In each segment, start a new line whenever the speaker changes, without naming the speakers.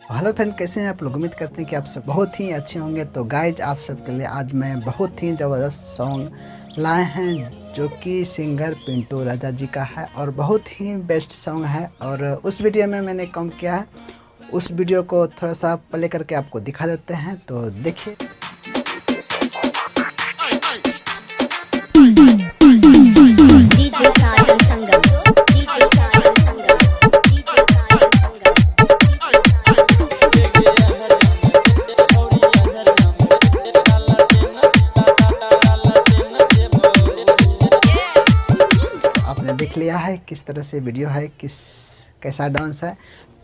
Hello friend, कैसे हैं आप लोग। उम्मीद करते हैं कि आप सब बहुत ही अच्छे होंगे। तो गाइज, आप सबके लिए आज मैं बहुत ही ज़बरदस्त सॉन्ग लाए हैं जो कि सिंगर पिंटू राजा जी का है और बहुत ही बेस्ट सॉन्ग है। और उस वीडियो में मैंने काम किया है, उस वीडियो को थोड़ा सा प्ले करके आपको दिखा देते हैं, तो देखिए। आपने देख लिया है किस तरह से वीडियो है, कैसा डांस है।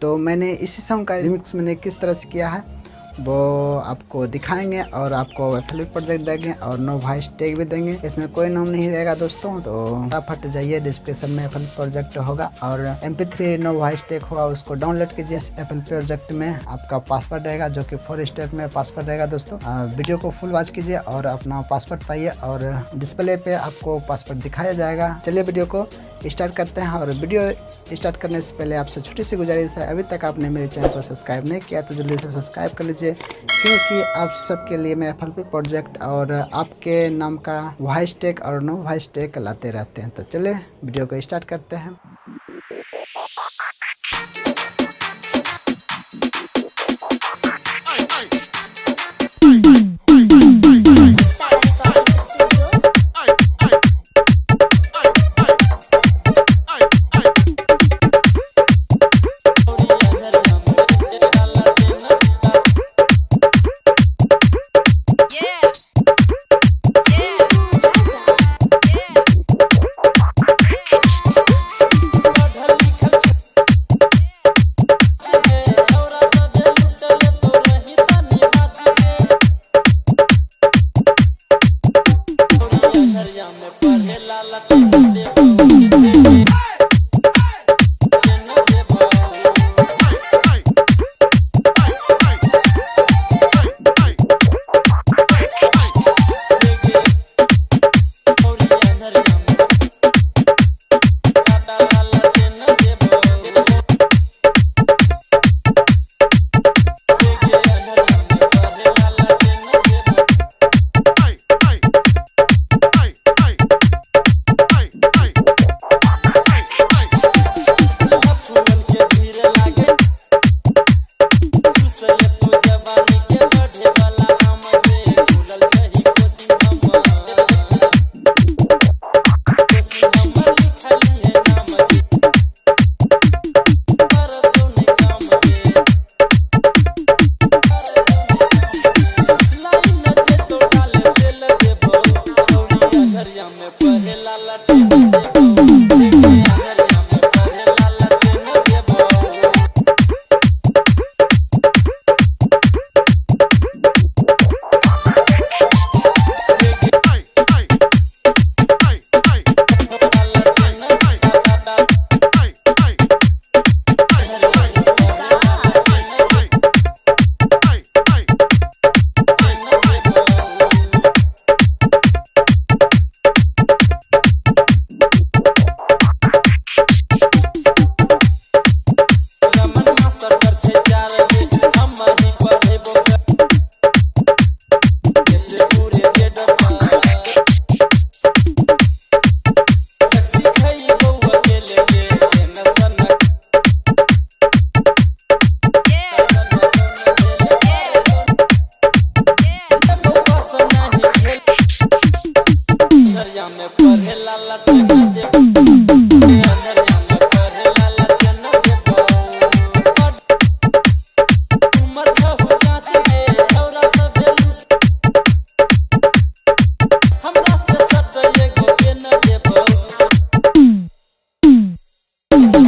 तो मैंने इसी सॉन्ग का रिमिक्स मैंने किस तरह से किया है वो आपको दिखाएंगे और आपको FL प्रोजेक्ट देंगे और नो वॉइस टैग भी देंगे। इसमें कोई नाम नहीं रहेगा दोस्तों, तो फटाफट जाइए, डिस्क्रिप्शन में FL प्रोजेक्ट होगा और MP3 नो वॉइस टैग होगा, उसको डाउनलोड कीजिए। FL प्रोजेक्ट में आपका पासवर्ड रहेगा जो कि 4 स्टेप में पासवर्ड रहेगा दोस्तों। वीडियो को फुल वॉच कीजिए और अपना पासवर्ड पाइए और डिस्प्ले पे आपको पासवर्ड दिखाया जाएगा। चलिए वीडियो को स्टार्ट करते हैं। और वीडियो स्टार्ट करने से पहले आपसे छोटी सी गुजारिश है, अभी तक आपने मेरे चैनल को सब्सक्राइब नहीं किया तो जल्दी से सब्सक्राइब कर लीजिए, क्योंकि आप सबके लिए मैं FL प्रोजेक्ट और आपके नाम का वॉइस टैग और नो वॉइस टैग लाते रहते हैं। तो चलिए वीडियो को स्टार्ट करते हैं।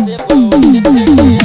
Depo